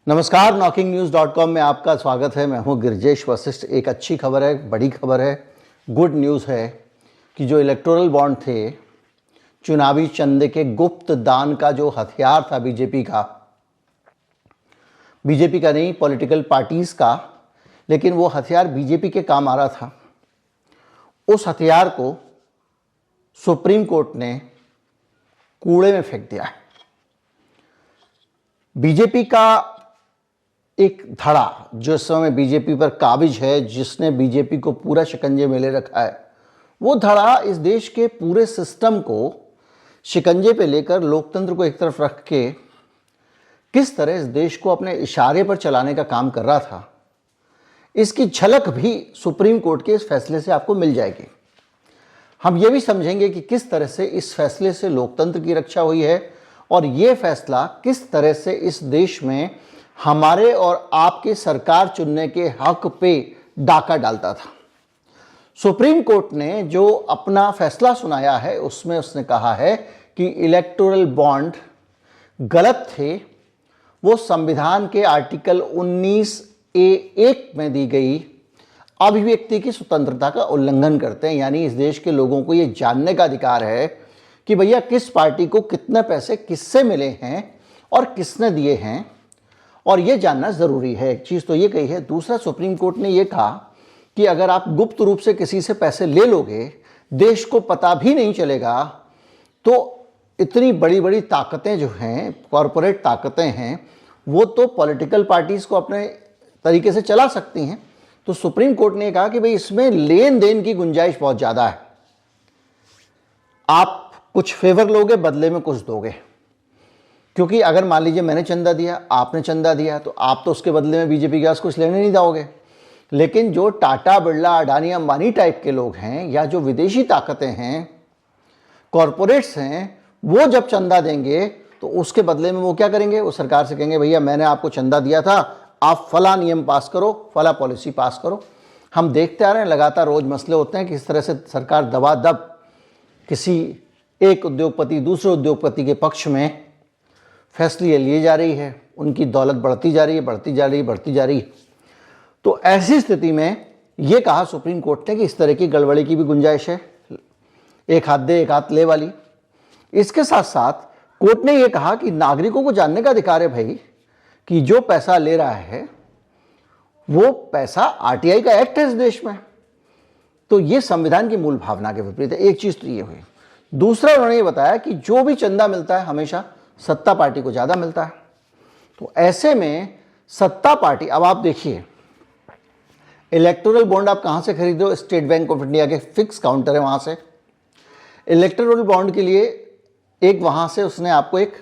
नमस्कार, knocking-news.com में आपका स्वागत है। मैं हूं गिरजेश वशिष्ठ। एक अच्छी खबर है, बड़ी खबर है, गुड न्यूज़ है कि जो इलेक्टोरल बॉन्ड थे, चुनावी चंदे के गुप्त दान का जो हथियार था बीजेपी का नहीं, पॉलिटिकल पार्टीज़ का, लेकिन वो हथियार बीजेपी के काम आ रहा था। उस हथियार को सुप्रीम कोर्ट ने कूड़े में फेंक दिया है। बीजेपी का एक धड़ा जो इस समय बीजेपी पर काबिज है, जिसने बीजेपी को पूरा शिकंजे में ले रखा है, वो धड़ा इस देश के पूरे सिस्टम को शिकंजे पे लेकर लोकतंत्र को एक तरफ रख के किस तरह इस देश को अपने इशारे पर चलाने का काम कर रहा था, इसकी झलक भी सुप्रीम कोर्ट के इस फैसले से आपको मिल जाएगी। हम ये भी समझेंगे कि किस तरह से इस फैसले से लोकतंत्र की रक्षा हुई है और ये फैसला किस तरह से इस देश में हमारे और आपके सरकार चुनने के हक पे डाका डालता था। सुप्रीम कोर्ट ने जो अपना फैसला सुनाया है, उसमें उसने कहा है कि इलेक्टोरल बॉन्ड गलत थे। वो संविधान के आर्टिकल 19A(1) में दी गई अभिव्यक्ति की स्वतंत्रता का उल्लंघन करते हैं। यानी इस देश के लोगों को ये जानने का अधिकार है कि भैया किस पार्टी को कितने पैसे किससे मिले हैं और किसने दिए हैं, और ये जानना ज़रूरी है। एक चीज़ तो ये कही है। दूसरा, सुप्रीम कोर्ट ने ये कहा कि अगर आप गुप्त रूप से किसी से पैसे ले लोगे, देश को पता भी नहीं चलेगा, तो इतनी बड़ी बड़ी ताकतें जो हैं, कॉरपोरेट ताकतें हैं, वो तो पॉलिटिकल पार्टीज़ को अपने तरीके से चला सकती हैं। तो सुप्रीम कोर्ट ने कहा कि भाई इसमें लेन देन की गुंजाइश बहुत ज़्यादा है। आप कुछ फेवर लोगे, बदले में कुछ दोगे। क्योंकि अगर मान लीजिए मैंने चंदा दिया, आपने चंदा दिया, तो आप तो उसके बदले में बीजेपी के पास कुछ लेने नहीं जाओगे। लेकिन जो टाटा, बिरला, अडानी, अंबानी टाइप के लोग हैं, या जो विदेशी ताकतें हैं, कॉरपोरेट्स हैं, वो जब चंदा देंगे तो उसके बदले में वो क्या करेंगे? वो सरकार से कहेंगे भैया मैंने आपको चंदा दिया था, आप फला नियम पास करो, फला पॉलिसी पास करो। हम देखते आ रहे हैं, लगातार रोज मसले होते हैं कि इस तरह से सरकार दबादब किसी एक उद्योगपति दूसरे उद्योगपति के पक्ष में फैसले लिए जा रही है, उनकी दौलत बढ़ती जा रही है, बढ़ती जा रही है, बढ़ती जा रही है। तो ऐसी स्थिति में ये कहा सुप्रीम कोर्ट ने कि इस तरह की गड़बड़ी की भी गुंजाइश है, एक हाथ दे एक हाथ ले वाली। इसके साथ साथ कोर्ट ने यह कहा कि नागरिकों को जानने का अधिकार है भाई कि जो पैसा ले रहा है वो पैसा आरटीआई का एक्ट है इस देश में, तो ये संविधान की मूल भावना के विपरीत है। एक चीज तो ये हुई। दूसरा, उन्होंने ये बताया कि जो भी चंदा मिलता है हमेशा सत्ता पार्टी को ज्यादा मिलता है। तो ऐसे में सत्ता पार्टी, अब आप देखिए, इलेक्टोरल बॉन्ड आप कहां से खरीदो? स्टेट बैंक ऑफ इंडिया के फिक्स काउंटर है, वहां से। इलेक्टोरल बॉन्ड के लिए एक वहां से उसने आपको एक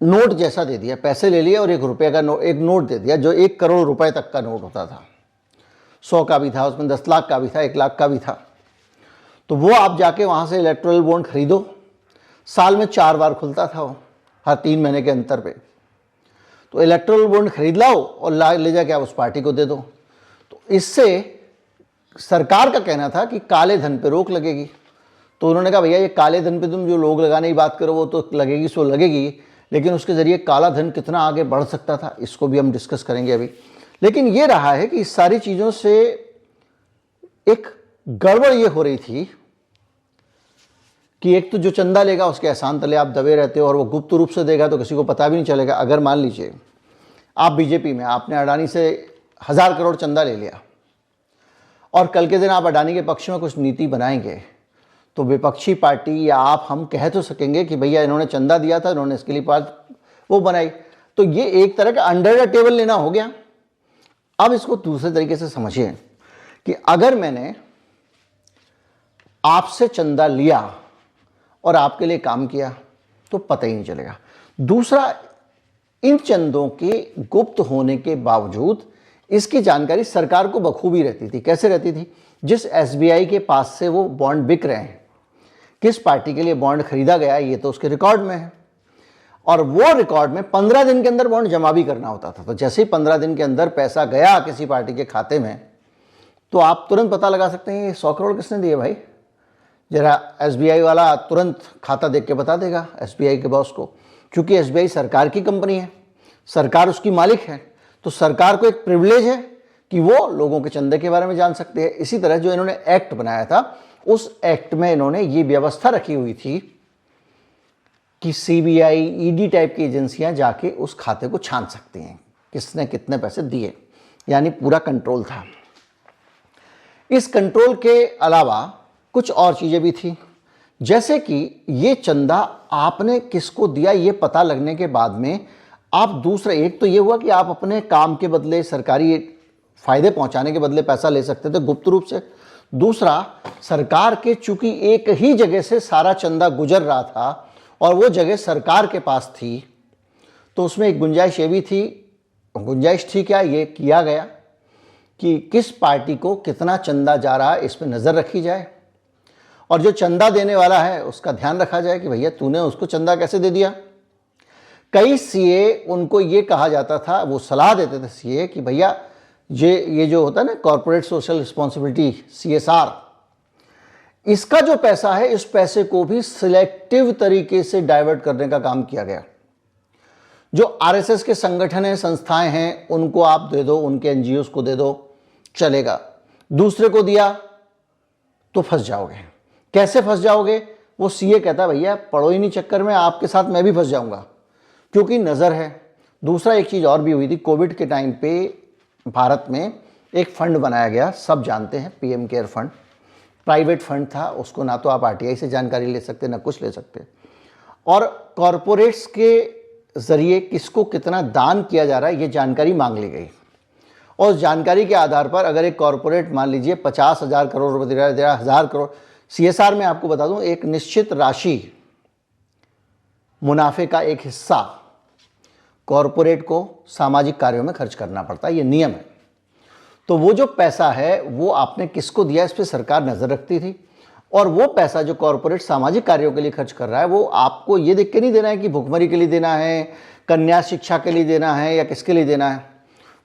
नोट जैसा दे दिया, पैसे ले लिए और ₹1 का एक नोट दे दिया, जो 1 करोड़ रुपए तक का नोट होता था। 100 का भी था, उसमें 10 लाख का भी था, 1 लाख का भी था। तो वो आप जाके वहां से इलेक्टोरल बॉन्ड खरीदो। साल में 4 बार खुलता था वो, हर 3 महीने के अंतर पे। तो इलेक्टोरल बॉन्ड खरीद लाओ और ले जाके आप उस पार्टी को दे दो। तो इससे सरकार का कहना था कि काले धन पे रोक लगेगी। तो उन्होंने कहा भैया ये काले धन पे तुम जो लोग लगाने की बात करो वो तो लगेगी सो लगेगी, लेकिन उसके जरिए काला धन कितना आगे बढ़ सकता था, इसको भी हम डिस्कस करेंगे अभी। लेकिन ये रहा है कि इस सारी चीज़ों से एक गड़बड़ ये हो रही थी कि एक तो जो चंदा लेगा उसके एहसान तले आप दबे रहते हो, और वो गुप्त रूप से देगा तो किसी को पता भी नहीं चलेगा। अगर मान लीजिए आप बीजेपी में, आपने अडानी से 1000 करोड़ चंदा ले लिया और कल के दिन आप अडानी के पक्ष में कुछ नीति बनाएंगे, तो विपक्षी पार्टी या आप, हम कह तो सकेंगे कि भैया इन्होंने चंदा दिया था, इन्होंने इसके लिए बात वो बनाई। तो ये एक तरह का अंडर द टेबल लेना हो गया। अब इसको दूसरे तरीके से समझिए कि अगर मैंने आपसे चंदा लिया और आपके लिए काम किया तो पता ही नहीं चलेगा। दूसरा, इन चंदों के गुप्त होने के बावजूद इसकी जानकारी सरकार को बखूबी रहती थी। कैसे रहती थी? जिस एसबीआई के पास से वो बॉन्ड बिक रहे हैं, किस पार्टी के लिए बॉन्ड खरीदा गया है, ये तो उसके रिकॉर्ड में है। और वो रिकॉर्ड में 15 दिन के अंदर बॉन्ड जमा भी करना होता था। तो जैसे ही 15 दिन के अंदर पैसा गया किसी पार्टी के खाते में, तो आप तुरंत पता लगा सकते हैं ये 100 करोड़ किसने दिए भाई। जरा एसबीआई वाला तुरंत खाता देख के बता देगा एसबीआई के बॉस को, क्योंकि एसबीआई सरकार की कंपनी है। सरकार उसकी मालिक है, तो सरकार को एक प्रिविलेज है कि वो लोगों के चंदे के बारे में जान सकते हैं। इसी तरह जो इन्होंने एक्ट बनाया था, उस एक्ट में इन्होंने ये व्यवस्था रखी हुई थी कि सीबीआई, ईडी टाइप की एजेंसियां जाके उस खाते को छान सकती हैं, किसने कितने पैसे दिए, यानी पूरा कंट्रोल था। इस कंट्रोल के अलावा कुछ और चीजें भी थी, जैसे कि ये चंदा आपने किसको दिया ये पता लगने के बाद में आप दूसरा, एक तो ये हुआ कि आप अपने काम के बदले, सरकारी फायदे पहुंचाने के बदले पैसा ले सकते थे गुप्त रूप से। दूसरा, सरकार के चूंकि एक ही जगह से सारा चंदा गुजर रहा था और वो जगह सरकार के पास थी, तो उसमें एक गुंजाइश ये भी थी, गुंजाइश थी क्या, ये किया गया कि किस पार्टी को कितना चंदा जा रहा है इस पर नज़र रखी जाए, और जो चंदा देने वाला है उसका ध्यान रखा जाए कि भैया तूने उसको चंदा कैसे दे दिया। कई सीए, उनको ये कहा जाता था, वो सलाह देते थे सीए कि भैया ये जो होता है ना कॉर्पोरेट सोशल रिस्पॉन्सिबिलिटी, CSR, इसका जो पैसा है, इस पैसे को भी सिलेक्टिव तरीके से डाइवर्ट करने का काम किया गया। जो आरएसएस के संगठन हैं, संस्थाएं हैं, उनको आप दे दो, उनके एनजीओ को दे दो, चलेगा। दूसरे को दिया तो फंस जाओगे। कैसे फंस जाओगे? वो सीए कहता भैया पढ़ो ही नहीं चक्कर में, आपके साथ मैं भी फंस जाऊंगा, क्योंकि नज़र है। दूसरा एक चीज़ और भी हुई थी, कोविड के टाइम पे भारत में एक फंड बनाया गया, सब जानते हैं, PM care fund, private fund था। उसको ना तो आप RTI से जानकारी ले सकते, ना कुछ ले सकते, और कॉरपोरेट्स के ज़रिए किसको कितना दान किया जा रहा है ये जानकारी मांग ली गई। और उस जानकारी के आधार पर अगर एक कॉरपोरेट मान लीजिए 50,000 करोड़ रुपये दे रहा है, 10,000 करोड़, CSR में आपको बता दूं एक निश्चित राशि, मुनाफे का एक हिस्सा कॉरपोरेट को सामाजिक कार्यों में खर्च करना पड़ता है, ये नियम है। तो वो जो पैसा है वो आपने किसको दिया, इस पर सरकार नज़र रखती थी। और वो पैसा जो कॉरपोरेट सामाजिक कार्यों के लिए खर्च कर रहा है, वो आपको ये देख के नहीं देना है कि भुखमरी के लिए देना है, कन्या शिक्षा के लिए देना है, या किसके लिए देना है।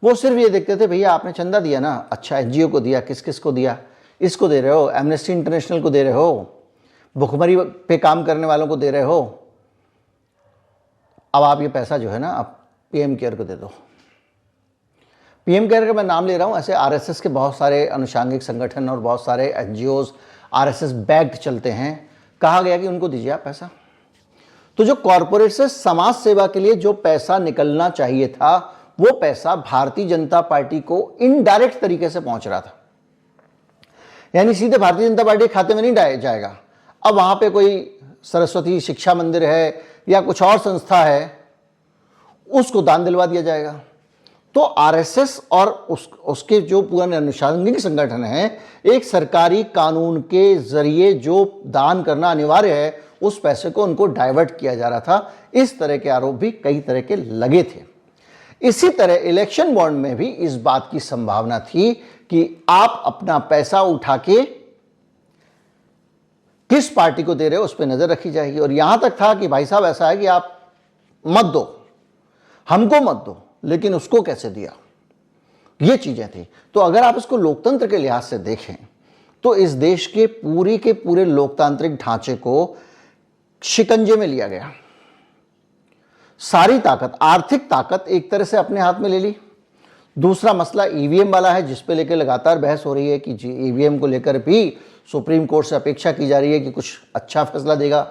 वो सिर्फ ये देखते थे भैया आपने चंदा दिया ना, अच्छा NGO को दिया, किस किस को दिया, इसको दे रहे हो, एमनेस्टी इंटरनेशनल को दे रहे हो, भुखमरी पे काम करने वालों को दे रहे हो, अब आप ये पैसा जो है ना आप PM केयर को दे दो। PM केयर का मैं नाम ले रहा हूँ, ऐसे RSS के बहुत सारे अनुषांगिक संगठन और बहुत सारे NGOs RSS बैक्ड चलते हैं, कहा गया कि उनको दीजिए आप पैसा। तो जो कॉरपोरेट से समाज सेवा के लिए जो पैसा निकलना चाहिए था, वो पैसा भारतीय जनता पार्टी को इनडायरेक्ट तरीके से पहुंच रहा था, यानी सीधे भारतीय जनता पार्टी के खाते में नहीं जाएगा। अब वहां पे कोई सरस्वती शिक्षा मंदिर है या कुछ और संस्था है, उसको दान दिलवा दिया जाएगा। तो RSS और उसके जो पुराने अनुषांगिक संगठन हैं, एक सरकारी कानून के जरिए जो दान करना अनिवार्य है, उस पैसे को उनको डाइवर्ट किया जा रहा था। इस तरह के आरोप भी कई तरह के लगे थे। इसी तरह इलेक्शन बॉन्ड में भी इस बात की संभावना थी कि आप अपना पैसा उठा के किस पार्टी को दे रहे हो उस पर नजर रखी जाएगी। और यहां तक था कि भाई साहब ऐसा है कि आप मत दो, हमको मत दो, लेकिन उसको कैसे दिया, ये चीजें थी। तो अगर आप इसको लोकतंत्र के लिहाज से देखें तो इस देश के पूरे लोकतांत्रिक ढांचे को शिकंजे में लिया गया। सारी ताकत, आर्थिक ताकत एक तरह से अपने हाथ में ले ली। दूसरा मसला EVM वाला है, जिस पे लेकर लगातार बहस हो रही है कि EVM को लेकर भी सुप्रीम कोर्ट से अपेक्षा की जा रही है कि कुछ अच्छा फैसला देगा।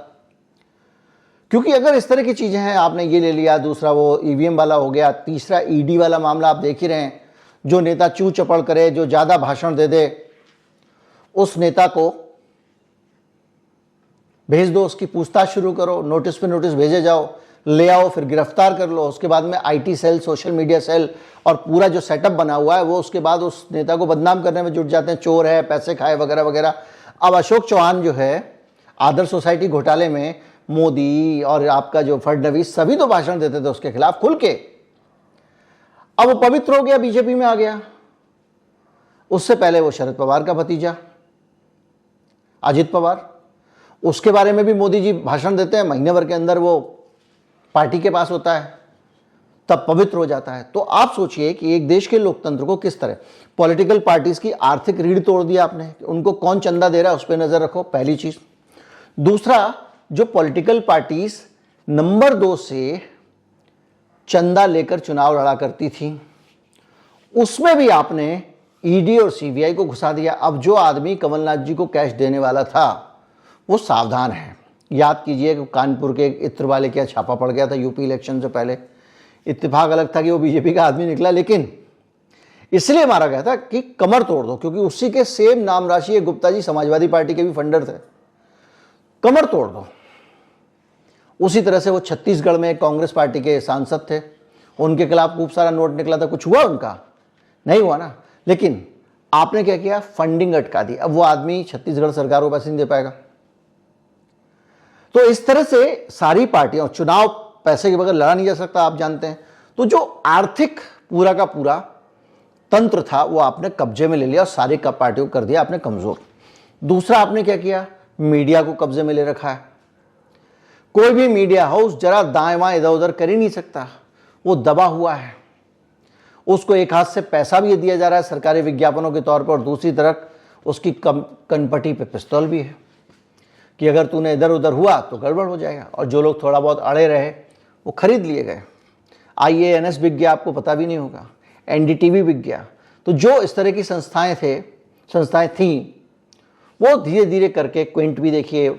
क्योंकि अगर इस तरह की चीजें हैं, आपने ये ले लिया, दूसरा वो EVM वाला हो गया, तीसरा ED वाला मामला आप देख ही रहे हैं, जो नेता चू चपड़ करे, जो ज्यादा भाषण दे दे, उस नेता को भेज दो, उसकी पूछताछ शुरू करो, नोटिस पे नोटिस भेजे जाओ, ले आओ, फिर गिरफ्तार कर लो। उसके बाद में IT cell, social media cell और पूरा जो सेटअप बना हुआ है, वो उसके बाद उस नेता को बदनाम करने में जुट जाते हैं, चोर है, पैसे खाए वगैरह वगैरह। अब अशोक चौहान जो है, आदर्श सोसाइटी घोटाले में मोदी और आपका जो फडणवीस, सभी तो भाषण देते थे उसके खिलाफ खुल के। अब वो पवित्र हो गया, बीजेपी में आ गया। उससे पहले वो शरद पवार का भतीजा अजित पवार, उसके बारे में भी मोदी जी भाषण देते हैं, महीने भर के अंदर वो पार्टी के पास होता है, तब पवित्र हो जाता है। तो आप सोचिए कि एक देश के लोकतंत्र को किस तरह पॉलिटिकल पार्टीज की आर्थिक रीढ़ तोड़ दिया आपने। उनको कौन चंदा दे रहा है उस पर नजर रखो, पहली चीज। दूसरा, जो पॉलिटिकल पार्टीज नंबर 2 से चंदा लेकर चुनाव लड़ा करती थी, उसमें भी आपने ईडी और सीबीआई को घुसा दिया। अब जो आदमी कमलनाथ जी को कैश देने वाला था वो सावधान है। याद कीजिए कि कानपुर के इत्र वाले क्या छापा पड़ गया था यूपी इलेक्शन से पहले। इत्तेफाक अलग था कि वो बीजेपी का आदमी निकला, लेकिन इसलिए मारा गया था कि कमर तोड़ दो, क्योंकि उसी के सेम नाम राशि गुप्ता जी समाजवादी पार्टी के भी फंडर थे। कमर तोड़ दो। उसी तरह से वो छत्तीसगढ़ में कांग्रेस पार्टी के सांसद थे, उनके खिलाफ खूब सारा नोट निकला था। कुछ हुआ उनका? नहीं हुआ ना। लेकिन आपने क्या किया? फंडिंग अटका दी। अब वो आदमी छत्तीसगढ़ सरकार को पैसे नहीं दे पाएगा। तो इस तरह से सारी पार्टियां, चुनाव पैसे के बगैर लड़ा नहीं जा सकता, आप जानते हैं। तो जो आर्थिक पूरा का पूरा तंत्र था वो आपने कब्जे में ले लिया और सारी पार्टियों को कर दिया आपने कमजोर। दूसरा आपने क्या किया? मीडिया को कब्जे में ले रखा है। कोई भी मीडिया हाउस जरा दाएं बाएं इधर उधर कर ही नहीं सकता, वो दबा हुआ है। उसको एक हाथ से पैसा भी दिया जा रहा है सरकारी विज्ञापनों के तौर पर, और दूसरी तरफ उसकी कनपटी पे पिस्तौल भी है कि अगर तूने इधर उधर हुआ तो गड़बड़ हो जाएगा। और जो लोग थोड़ा बहुत अड़े रहे वो खरीद लिए गए। IANS बिक गया, आपको पता भी नहीं होगा। NDTV बिक गया। तो जो इस तरह की संस्थाएं थीं, वो धीरे धीरे करके, क्विंट भी देखिए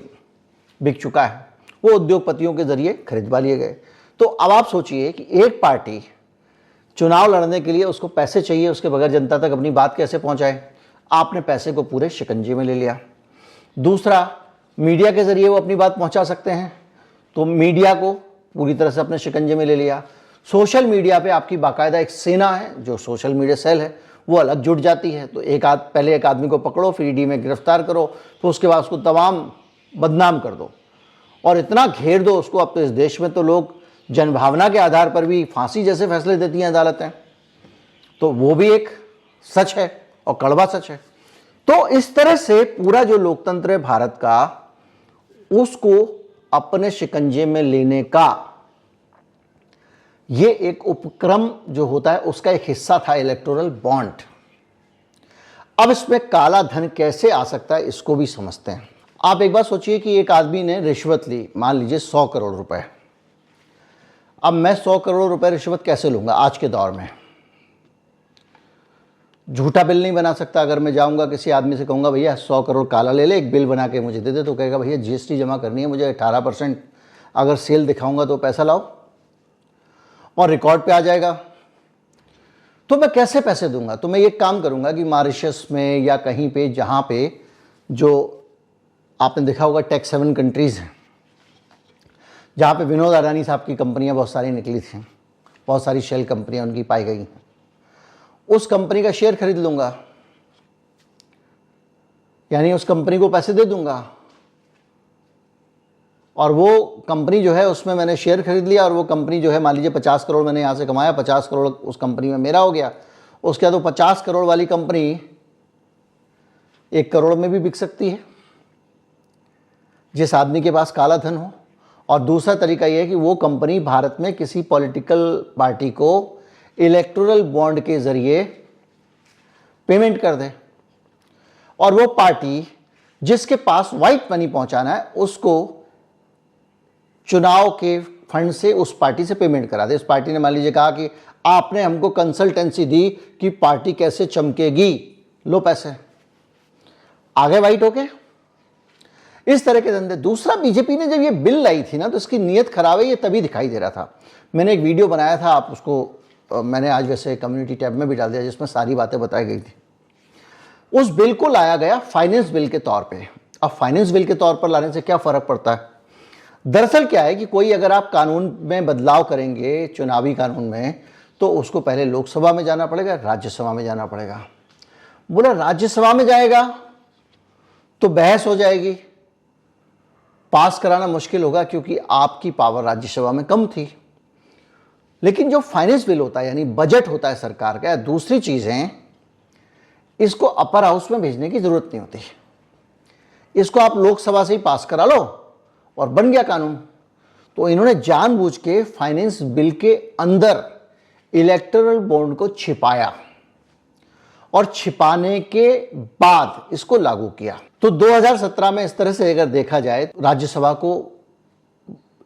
बिक चुका है, वो उद्योगपतियों के जरिए खरीदवा लिए गए। तो अब आप सोचिए कि एक पार्टी चुनाव लड़ने के लिए उसको पैसे चाहिए, उसके बगैर जनता तक अपनी बात कैसे पहुंचाए? आपने पैसे को पूरे शिकंजे में ले लिया। दूसरा, मीडिया के जरिए वो अपनी बात पहुंचा सकते हैं, तो मीडिया को पूरी तरह से अपने शिकंजे में ले लिया। सोशल मीडिया पे आपकी बाकायदा एक सेना है, जो सोशल मीडिया सेल है, वो अलग जुट जाती है। तो पहले एक आदमी को पकड़ो, फिर ईडी में गिरफ्तार करो, तो उसके बाद उसको तमाम बदनाम कर दो और इतना घेर दो उसको। अब तो इस देश में तो लोग जनभावना के आधार पर भी फांसी जैसे फैसले देती हैं अदालतें, तो वो भी एक सच है और कड़वा सच है। तो इस तरह से पूरा जो लोकतंत्र है भारत का, उसको अपने शिकंजे में लेने का ये एक उपक्रम जो होता है उसका एक हिस्सा था इलेक्टोरल बॉन्ड। अब इसमें काला धन कैसे आ सकता है इसको भी समझते हैं। आप एक बात सोचिए कि एक आदमी ने रिश्वत ली, मान लीजिए 100 करोड़ रुपए। अब मैं 100 करोड़ रुपए रिश्वत कैसे लूंगा आज के दौर में? झूठा बिल नहीं बना सकता। अगर मैं जाऊंगा किसी आदमी से कहूंगा भैया 100 करोड़ काला ले ले, एक बिल बना के मुझे दे दे, तो कहेगा भैया GST जमा करनी है मुझे 18%, अगर सेल दिखाऊंगा तो पैसा लाओ, और रिकॉर्ड पे आ जाएगा। तो मैं कैसे पैसे दूंगा? तो मैं ये काम करूंगा कि मॉरिशस में या कहीं पे, जहां पे जो आपने देखा होगा टैक्स हेवन कंट्रीज हैं, जहां पे विनोद अडानी साहब की कंपनियां बहुत सारी निकली थी, बहुत सारी शेल कंपनियां उनकी पाई गई हैं, उस कंपनी का शेयर खरीद लूंगा, यानी उस कंपनी को पैसे दे दूंगा, और वो कंपनी जो है उसमें मैंने शेयर खरीद लिया, और वो कंपनी जो है मान लीजिए 50 करोड़ मैंने यहाँ से कमाया, 50 करोड़ उस कंपनी में मेरा हो गया। उसके बाद वो 50 करोड़ वाली कंपनी 1 करोड़ में भी बिक सकती है जिस आदमी के पास काला धन हो। और दूसरा तरीका ये है कि वो कंपनी भारत में किसी पॉलिटिकल पार्टी को इलेक्टोरल बॉन्ड के जरिए पेमेंट कर दे, और वो पार्टी जिसके पास व्हाइट मनी पहुंचाना है उसको चुनाव के फंड से उस पार्टी से पेमेंट करा दे। उस पार्टी ने मान लीजिए कहा कि आपने हमको कंसल्टेंसी दी कि पार्टी कैसे चमकेगी, लो पैसे, आगे व्हाइट होके। इस तरह के धंधे। दूसरा, बीजेपी ने जब ये बिल लाई थी ना, तो इसकी नीयत खराब है ये तभी दिखाई दे रहा था। मैंने एक वीडियो बनाया था, आप उसको मैंने आज वैसे कम्युनिटी टैब में भी डाल दिया, जिसमें सारी बातें बताई गई थी। उस बिल को लाया गया फाइनेंस बिल के तौर पे। अब फाइनेंस बिल के तौर पर लाने से क्या फर्क पड़ता है? दरअसल क्या है कि कोई अगर आप कानून में बदलाव करेंगे, चुनावी कानून में, तो उसको पहले लोकसभा में जाना पड़ेगा, राज्यसभा में जाना पड़ेगा। बोला राज्यसभा में जाएगा तो बहस हो जाएगी, पास कराना मुश्किल होगा, क्योंकि आपकी पावर राज्यसभा में कम थी। लेकिन जो फाइनेंस बिल होता है, यानी बजट होता है सरकार का, दूसरी चीजें, इसको अपर हाउस में भेजने की जरूरत नहीं होती। इसको आप लोकसभा से ही पास करा लो और बन गया कानून। तो इन्होंने जानबूझ के फाइनेंस बिल के अंदर इलेक्टोरल बॉन्ड को छिपाया, और छिपाने के बाद इसको लागू किया। तो 2017 में इस तरह से अगर देखा जाए, तो राज्यसभा को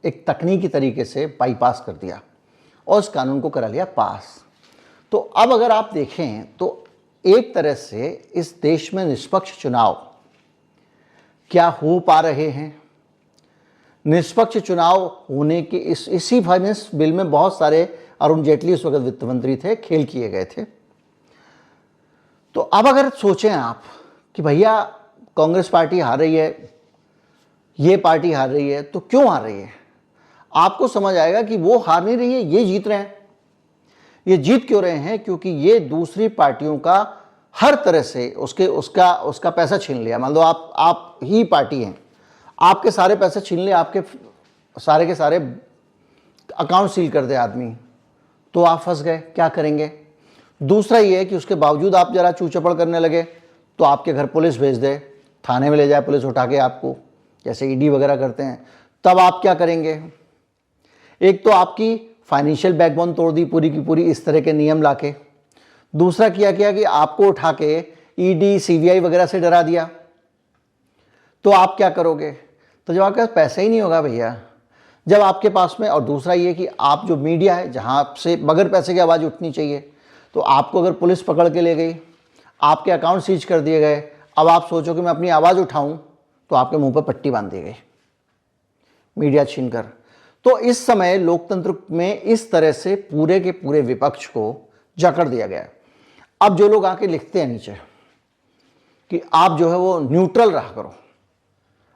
एक तकनीकी तरीके से बाईपास कर दिया, और उस कानून को करा लिया पास। तो अब अगर आप देखें तो एक तरह से इस देश में निष्पक्ष चुनाव क्या हो पा रहे हैं? निष्पक्ष चुनाव होने के इसी फाइनेंस बिल में बहुत सारे, अरुण जेटली उस वक्त वित्त मंत्री थे, खेल किए गए थे। तो अब अगर सोचें आप कि भैया कांग्रेस पार्टी हार रही है, ये पार्टी हार रही है, तो क्यों हार रही है? आपको समझ आएगा कि वो हार नहीं रही है, ये जीत रहे हैं। ये जीत क्यों रहे हैं? क्योंकि ये दूसरी पार्टियों का हर तरह से उसका पैसा छीन लिया। मान लो आप ही पार्टी हैं, आपके सारे पैसे छीन ले, आपके सारे के सारे अकाउंट सील कर दे आदमी, तो आप फंस गए, क्या करेंगे? दूसरा ये है कि उसके बावजूद आप जरा चूचपड़ करने लगे तो आपके घर पुलिस भेज दे, थाने में ले जाए पुलिस उठा के आपको, जैसे ईडी वगैरह करते हैं, तब आप क्या करेंगे? एक तो आपकी फाइनेंशियल बैकबोन तोड़ दी पूरी की पूरी इस तरह के नियम लाके। दूसरा किया कि आपको उठा के ईडी सीबीआई वगैरह से डरा दिया, तो आप क्या करोगे? तो जब आपके पास पैसा ही नहीं होगा भैया, जब आपके पास में, और दूसरा ये कि आप जो मीडिया है जहाँ से बगैर पैसे की आवाज़ उठनी चाहिए, तो आपको अगर पुलिस पकड़ के ले गई, आपके अकाउंट सीज कर दिए गए, अब आप सोचो कि मैं अपनी आवाज़ उठाऊं तो आपके मुंह पर पट्टी बांध दी गई मीडिया छीनकर। तो इस समय लोकतंत्र में इस तरह से पूरे के पूरे विपक्ष को जकड़ दिया गया। अब जो लोग आके लिखते हैं नीचे कि आप जो है वो न्यूट्रल रहा करो,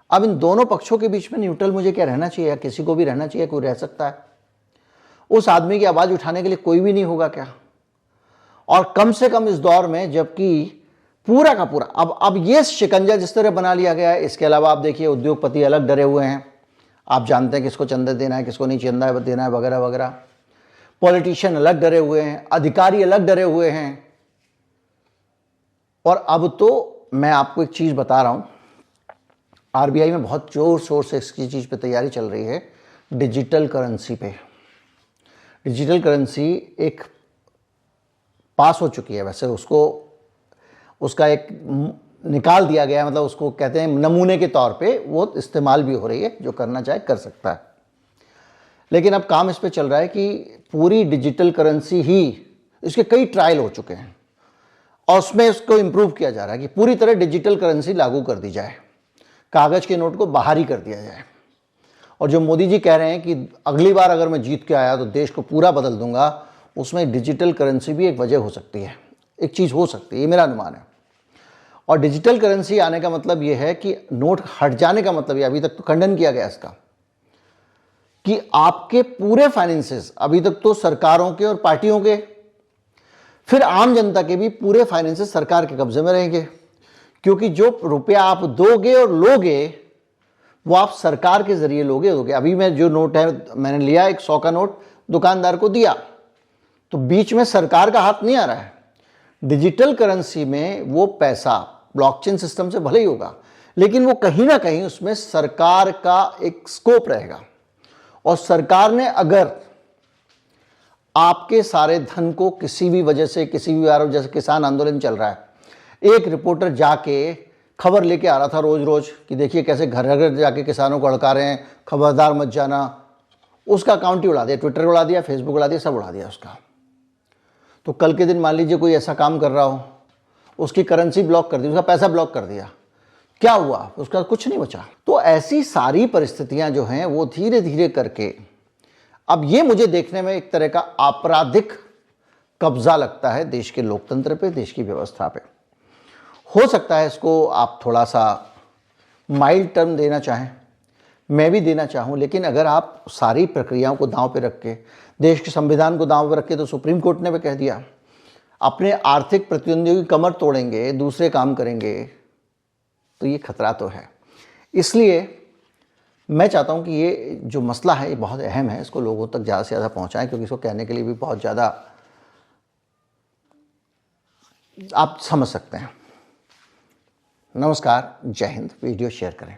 अब इन दोनों पक्षों के बीच में न्यूट्रल मुझे क्या रहना चाहिए? या किसी को भी रहना चाहिए? कोई रह सकता है? उस आदमी की आवाज़ उठाने के लिए कोई भी नहीं होगा क्या? और कम से कम इस दौर में, जबकि पूरा का पूरा अब ये शिकंजा जिस तरह बना लिया गया है, इसके अलावा आप देखिए उद्योगपति अलग डरे हुए हैं, आप जानते हैं किसको चंदा देना है, किसको नहीं चंदा देना है, वगैरह वगैरह। पॉलिटिशियन अलग डरे हुए हैं, अधिकारी अलग डरे हुए हैं। और अब तो मैं आपको एक चीज़ बता रहा हूं, आरबीआई में बहुत जोर शोर से इसकी चीज़ पे तैयारी चल रही है, डिजिटल करेंसी पे। डिजिटल करेंसी एक पास हो चुकी है, वैसे उसका एक निकाल दिया गया है, मतलब उसको कहते हैं नमूने के तौर पे वो इस्तेमाल भी हो रही है, जो करना चाहे कर सकता है। लेकिन अब काम इस पे चल रहा है कि पूरी डिजिटल करेंसी ही, इसके कई ट्रायल हो चुके हैं और उसमें इसको इम्प्रूव किया जा रहा है कि पूरी तरह डिजिटल करेंसी लागू कर दी जाए, कागज़ के नोट को बाहर ही कर दिया जाए। और जो मोदी जी कह रहे हैं कि अगली बार अगर मैं जीत के आया तो देश को पूरा बदल दूंगा, उसमें डिजिटल करेंसी भी एक वजह हो सकती है, एक चीज़ हो सकती है, ये मेरा अनुमान है। और डिजिटल करेंसी आने का मतलब ये है कि नोट हट जाने का मतलब, ये अभी तक तो खंडन किया गया इसका, कि आपके पूरे फाइनेंसेस, अभी तक तो सरकारों के और पार्टियों के, फिर आम जनता के भी पूरे फाइनेंसेस सरकार के कब्जे में रहेंगे, क्योंकि जो रुपया आप दोगे और लोगे वो आप सरकार के जरिए लोगे। अभी मैं जो नोट है मैंने लिया, 100 का नोट दुकानदार को दिया, तो बीच में सरकार का हाथ नहीं आ रहा है। डिजिटल करेंसी में वो पैसा ब्लॉकचेन सिस्टम से भले ही होगा, लेकिन वो कहीं ना कहीं उसमें सरकार का एक स्कोप रहेगा। और सरकार ने अगर आपके सारे धन को किसी भी वजह से, किसी भी बार, जैसे किसान आंदोलन चल रहा है, एक रिपोर्टर जाके खबर लेके आ रहा था रोज रोज कि देखिए कैसे घर घर जाके किसानों को हड़का रहे हैं, खबरदार मत जाना, उसका अकाउंट ही उड़ा दिया, ट्विटर उड़ा दिया, फेसबुक उड़ा दिया, सब उड़ा दिया उसका। तो कल के दिन मान लीजिए कोई ऐसा काम कर रहा हो, उसकी करेंसी ब्लॉक कर दी, उसका पैसा ब्लॉक कर दिया, क्या हुआ? उसका कुछ नहीं बचा। तो ऐसी सारी परिस्थितियां जो हैं वो धीरे धीरे करके, अब ये मुझे देखने में एक तरह का आपराधिक कब्जा लगता है देश के लोकतंत्र पे, देश की व्यवस्था पे। हो सकता है इसको आप थोड़ा सा माइल्ड टर्म देना चाहें, मैं भी देना चाहूँ, लेकिन अगर आप सारी प्रक्रियाओं को दांव पे रख के, देश के संविधान को दांव पे रख के, तो सुप्रीम कोर्ट ने भी कह दिया, अपने आर्थिक प्रतिद्वंदियों की कमर तोड़ेंगे, दूसरे काम करेंगे, तो ये खतरा तो है। इसलिए मैं चाहता हूँ कि ये जो मसला है ये बहुत अहम है, इसको लोगों तक ज़्यादा से ज़्यादा पहुँचाएं, क्योंकि इसको कहने के लिए भी बहुत ज़्यादा आप समझ सकते हैं। नमस्कार, जय हिंद। वीडियो शेयर करें।